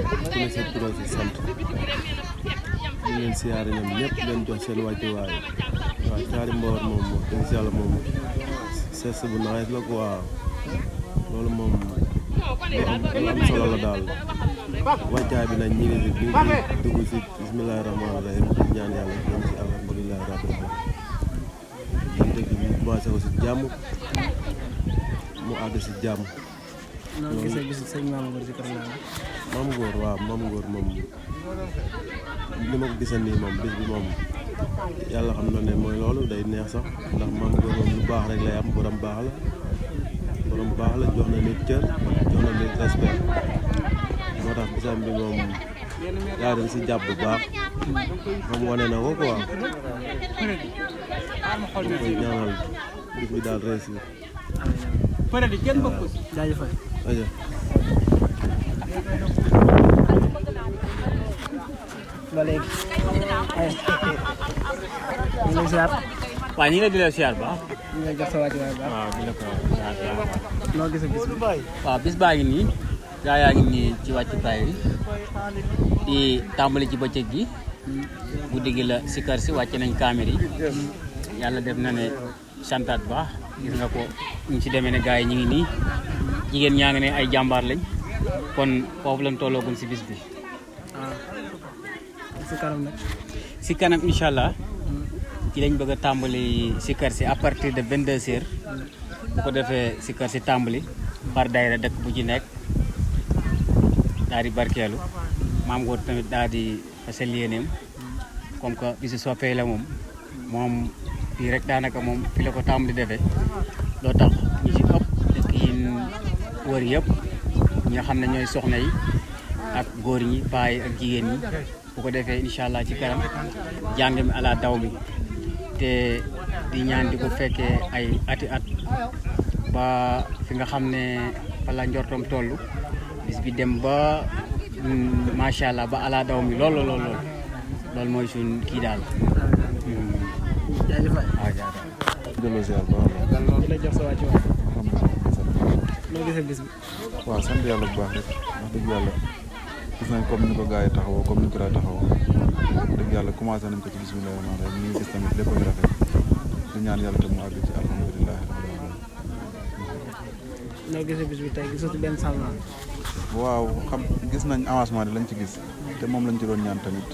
ku ne si tur si sant di leen siyaare ñoom ñëpp leen jox seen wàccuwaay waaw Thiary Mbawar moom wax dëgg si yàlla moom ses bu nice la quoi loolu moom lu am solo la daal wàccaay bi nag ñi ngi dugg si bismillahi rahmaani rahim ñaan yàlla ñoom si alhamdulilahi rabbil alamin dëgg bi commencé ko si jàmm mu àgg si jàmm. noonu gisee bisu sëñ Mame Ngor si kër Mame Ngor waaw Mame Ngor moom li ma ko gisee nii moom bis bi moom yàlla xam na ne mooy loolu day neex sax ndax Mame Ngor moom lu baax rek lay am borom baax la jox na nit cër jox na nit respect moo tax bisam bi moom yaa dañ si jàpp bu baax moom wane na ko quoi ñu koy ñaanal bis bi daal réussir. jaajëfal. ba léegi. ñu ngi lay ziar. waaw ñu ngi lay di la ziar ba. ñu ngi lay jox sa wàccuwaay bu baax. waaw di la ko ziar. noo gisee bis bi. waaw bis baa ngi nii gaa yaa ngi nii ci wàccukaay bi di tàmbali ci bëccëg gi guddi gi la sikar si wàcc nañ kaamir yi yàlla def na ne santaat baax gis nga ko ñu ci demee ne gaa yi ñu ngi nii jigéen ñaa ngi ne ay jàmbaar lañ kon foofu lañ tolloogun si bis bi. si kanam nag. si kanam incha allah ci lañ bëgg a tàmbali sikar si à partir de 22h bu ko defee sikar si tàmbali par daayira dëkk bu ci nekk daal di barkeelu Mame Ngor tamit daal di fasal yéeneem comme que bisu soppee la moom fii rek daanaka moom fi la ko tàmbali defee loo tax ñi ci ëpp dëkk yi wër yëpp ñi nga xam ne ñooy soxna yi ak góor ñi paa yi ak jigéen ñi bu ko defee incha allah ci kanam jàng mi ala daw mi te di ñaan di ko fekkee ay ati at ba fi nga xam ne fa la njortom toll bis bi dem ba macha allah ba ala daw mi loolu mooy suñ kii daal. jaajëfal. waaw jaajëfal. delloo ziar baax di la jox sa wàccuwaay. noo gisee bis bi. waaw sant yàlla bu baax rek wax dëgg yàlla gis nañ comme ni ko gars yi taxawoo comme ni ko daa taxawoo wax dëgg yàlla commencé nañ ko ci bismillahi rahmaani rahim ñu ngi gis tamit lépp a ngi rafet di ñaan yàlla te mu àgg ci alhamdulilahi rabbil alamin. noo gisee bis bi tey gisoo ci benn changement. waaw xam gis nañ avancement de lañ ci gis te moom lañ ci doon ñaan tamit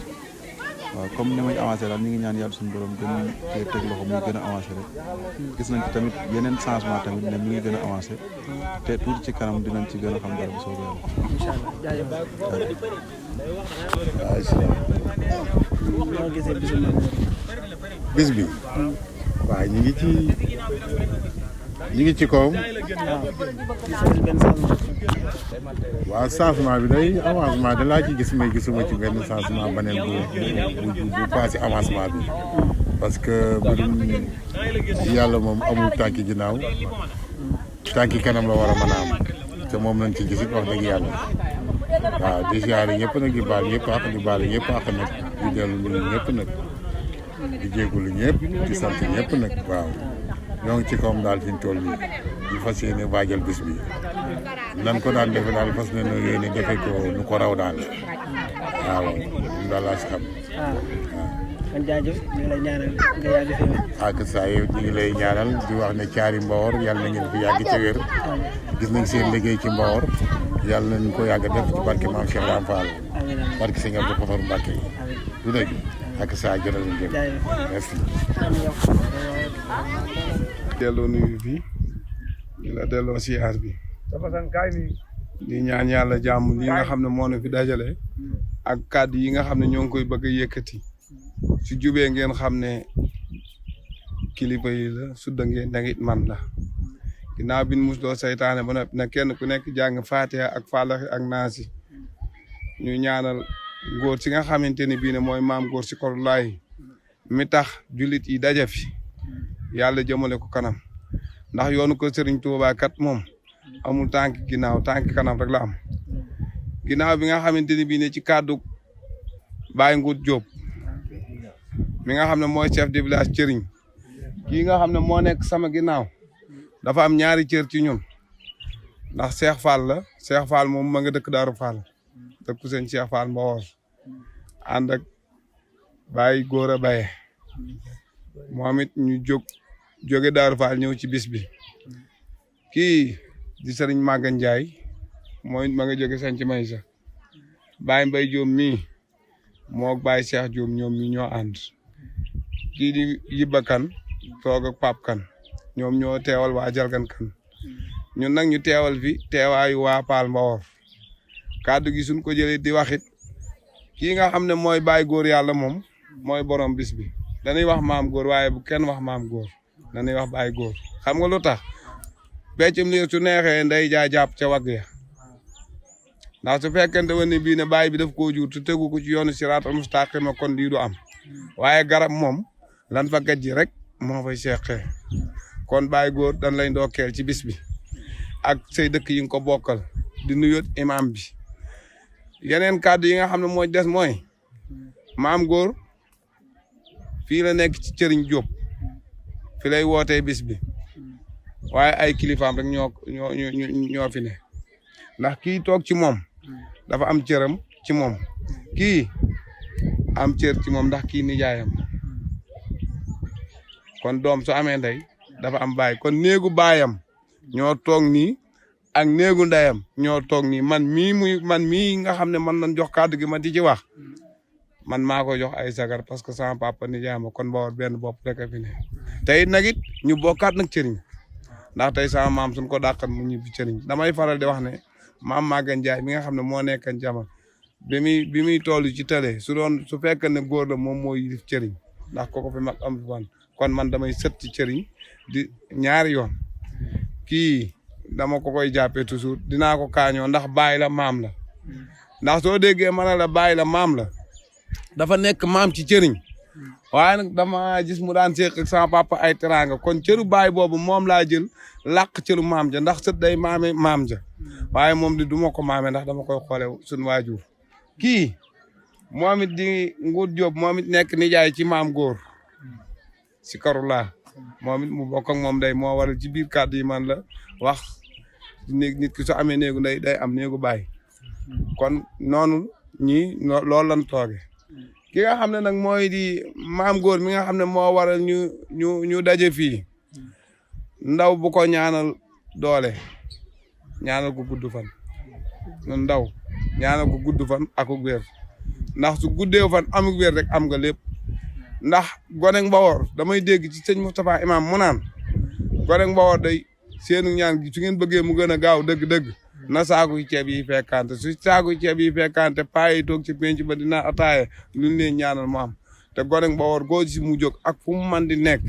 waaw comme ni muy avancé daal ñu ngi ñaan yàlla suñu borom gën cee teg loxo muy gën a avancé rek gis nañ ci tamit yeneen changement tamit ne mi ngi gën a avancé te tuuti ci kanam dinañ ci gën a xam dara bu soobee yàlla. incha allah jaajëfal. noo gisee bisu Mame Ngor. bis bi waaw ñu ngi ci kawam. gisoo ci benn changement. waaw changement bi day avancement da laa ci gis mais gisuma ci benn changement beneen bu passé avancement bi parce que mbirum yàlla moom amul tànki ginnaaw tànki kanam la war a mën a am te moom lañ ci gisit wax dëgg yàlla waaw di siyaare ñëpp nag di baal ñëpp àq di baal ñëpp àq nag di dellu nuyu ñëpp nag di jégalu ñëpp di sant ñëpp nag waaw ñoo ngi ci kawam daal fi ñu toll nii di fas yéene waajal bis bi nan ko daan defe daal fas na yéene defe ko nu ko raw daal waaw ñu daal laa si xam waaw. kon jaajëf ñu ngi lay ñaanal nga yàgg fi wér. ak saa yi ñu ngi lay ñaanal di wax ne Thiary Mbawar yàlla na ngeen fi yàgg ca wér gis nañ seen liggéey ci Mbawar yàlla nañ ko yàgg def ci barke maam Cheikh Ram Fall barke Sëñ Abdou Khadar Mbacké du dëgg ak saa jërë ngeen jëf merci. delloo nuyu bi di la delloo siyaar bi di ñaan yàlla jàmm li nga xam ne moo na fi dajale ak kàddu yi nga xam ne ñoo ngi koy bëgg a yëkkati su jubee ngeen xam ne kilifa yi la su dëngee ndangit man la ginnaaw bi nu musloo saytaane ba noppi na kenn ku nekk jàng Faatiha ak Faalaxi ak Naasi ñu ñaanal góor si nga xamante ni bii ne mooy Mame Ngor si Korulaay mi tax jullit yi daje fi yàlla jëmale ko kanam ndax yoonu ko Serigne Touba kat moom amul tànk ginnaaw tànk kanam rek la am ginnaaw bi nga xamante ni bii ne ci kàddu Baye Ngout Diop mi nga xam ne mooy chef de village Cëriñ kii nga xam ne moo nekk sama ginnaaw dafa am ñaari cër ci ñun ndax Cheikh Fall la Cheikh Fall moom ma nga dëkk Daaru Fall dëkku sëñ Cheikh Fall Mbawor ànd ak Baye Gora Baye moom it ñu jóge Daaru Fall ñëw ci bis bi kii di sëriñ Maga Ndiaye mooy ma nga jóge Sanc Maysa Baye Mbaye Diop mii moo Baye Cheikh Diop ñoom ñi ñoo ànd kii di Yibba Kan toog ak Pap Kan ñoom ñoo teewal waa Jalgan Kan ñun nag ñu teewal fi teewaayu waa Fall Mbawor kàddu gi suñ ko jëlee di waxit kii nga xam ne mooy Baye Góor yàlla moom mooy borom bis bi dañuy wax maam góor waaye bu kenn wax maam góor dañuy wax Baye Góor xam nga lu tax peccum liir su neexee nday jaa jàpp ca wagg ya ndax su fekkente woon ne bii ne baay bi daf koo jur te tegu ko ci yoonu siraatal mustaqima kon lii du am waaye garab moom lan fa gajji rek moo fay seqee kon Baye Góor dañ lay ndokkeel ci bis bi ak say dëkk yi nga ko bokkal di nuyot imam bi yeneen kàddu yi nga xam ne moo des mooy maam Góor fii la nekk ci Cëriñ Jóob fi lay wootee bis bi waaye ay kilifaam rek ñoo fi ne ndax kii toog ci moom dafa am cëram ci moom kii am cër ci moom ndax kii nijaayam kon doom su amee ndey dafa am baay kon néegu baayam ñoo toog nii ak néegu ndeyam ñoo toog nii man mii nga xam ne man nañ jox kàddu gi ma di ci wax man maa ko jox ay sagar parce que sama papa nijaayam kon Mbawor benn bopp rek a fi ne te it nag ñu bokkaat nag cëriñ ndax tey sama maam suñ ko dàqat mu ñibbi cëriñ damay faral di wax ne maam Maga Ndiaye mi nga xam ne moo nekkan jamono bi muy toll ci télé su fekkee ne góor la moom moo yilif cëriñ ndax kooku fi mag am fi kon man damay sët ci cëriñ di ñaari yoon kii dama ko koy jàppee toujours dinaa ko kaañoo ndax baay la maam la ndax soo déggee ma ne la baay la maam la dafa nekk maam ci cëriñ waaye nag dama gis mu daan seq ak sama papa ay teraanga kon cëru baay boobu moom laa jël làq cëru maam ja ndax sët day maame maam ja waaye moom di duma ko maame ndax dama koy xoole suñu waajur kii moom it di Nguur Jóob moom it nekk nijaay ci maam Góor si karulaa moom it mu bokk ak moom day moo waral ci biir kàddu yi man la wax néeg nit ki su amee néegu ndey day am néegu baay kon noonu ñii loolu lan tooge ki nga xam ne nag mooy di maam Góor mi nga xam ne moo waral ñu daje fii ndaw bu ko ñaanal doole ñaanal ko gudd fan ndaw ñaanal ko gudd fan ak wér ndax su guddee fan amuk wér rek am nga lépp ndax gonek Mbawor damay dégg ci sëñ Moustapha imam mu naan gonek Mbawor day seenu ñaan gi su ngeen bëggee mu gën a gaaw dëgg-dëgg na saaku ceeb yi fekkante su saaku ceeb yi fekkante paa yi toog ci penc ba dina ataaye luñ leen ñaanal mu am te gonek Mbawor goo si mu jóg ak fu mu man di nekk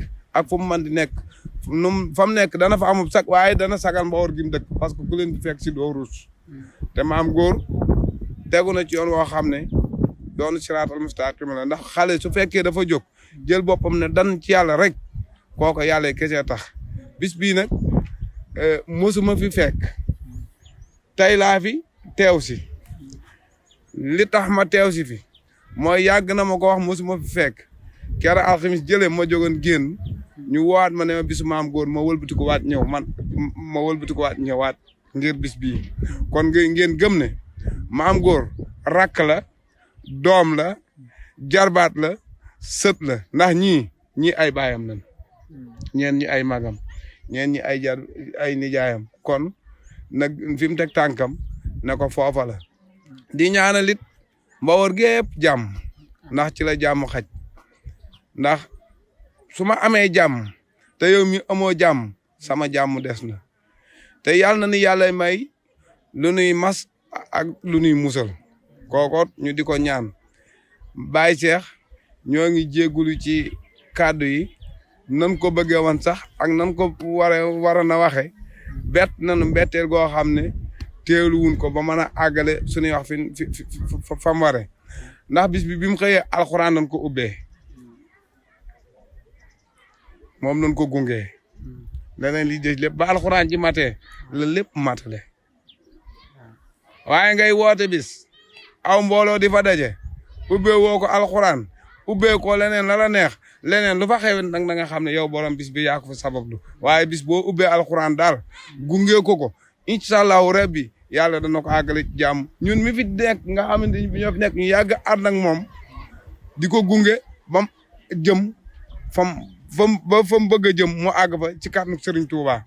fa mu nekk dana fa amub sag waaye dana sagal Mbawor gi mu dëkk parce que ku leen di fekk si doo ruus te maam Góor tegu na ci yoon woo xam ne doon siraatal mustaqim la ndax xale su fekkee dafa jóg jël boppam ne dan ci yàlla rek kooko yàlla kese tax bis bii nag mosuma fi fekk tey laa fi teew si li tax ma teew si fi mooy yàgg na ma ko wax mosuma fi fekk kera alxamis jëlee ma jógoon génn ñu waat ma ne ma bisu maam Góor ma wëlbati ko waat ñëw ma wëlbati ko waat ñëwaat ngir bis bii kon ngeen gëm ne maam Góor rakk la doom la jarbaat la sët la ndax ñii ay baayam lañ ñeen ñi ay magam ñeen ñi ay nijaayam kon nag fi mu teg tànkam ne ko foofa la di ñaanalit Mbawor gépp jàmm ndax ci la jàmm xaj ndax su ma amee jàmm te yow mi amoo jàmm sama jàmm des na te yàlla na ni yàlla may lu nuy mas ak lu nuy musal kookot ñu di ko ñaan Baye Cheikh ñoo ngi jéggulu ci kàddu yi nan ko bëggee woon sax ak nan ko war na waxe bett nanu mbetteel goo xam ne teelu wuñ ko ba mën a àggale suñuy wax fi fam ware ndax bis bi mu xëyee alxuraan nañ ko ubbee moom nañ ko gungee leneen li des lépp ba alxuraan ci matee la lépp matale waaye ngay woote bis aw mbooloo di fa daje ubbee woo ko alxuraan ubbee ko leneen la neex leneen lu fa xewet nag da nga xam ne yow borom bis bi yaa ko fa sabablu waaye bis boo ubbee alxuraan daal gungee ko incha allahu rabbi yàlla dana ko àggale ci jàmm ñun mi fi nekk nga xamante ni ñoo fi nekk ñu yàgg ànd ak moom di ko gunge bam jëm fam bëgg a jëm mu àgg fa ci kàttanu Serigne Touba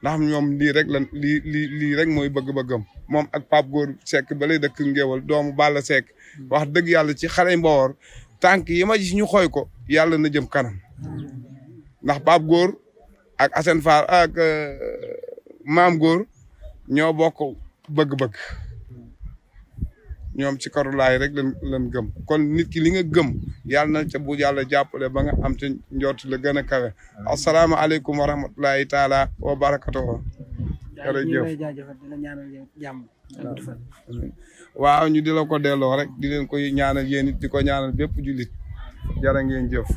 ndax ñoom lii rek lan lii rek mooy bëgg-bëggam moom ak Pape Góor Seck ba lay dëkk Ngéwal doomu Balla Seck wax dëgg yàlla ci xale Mbawar tànk yi ma gis ñu xooy ko yàlla na jëm kanam ndax Pape Góor ak Assane Fall ak Maam Góor ñoo bokk bëgg-bëgg ñoom ci karulaay rek lan gëm kon nit ki li nga gëm yàlla na ca bu yàlla jàppale ba nga am te njort la gën a kawe asalaamaaleykum wa rahmatulahi taala wa barakatuh jërëjëf waaw ñu di la ko delloo rek di leen koy ñaanal yéen it di ko ñaanal bépp jullit jërë ngeen jëf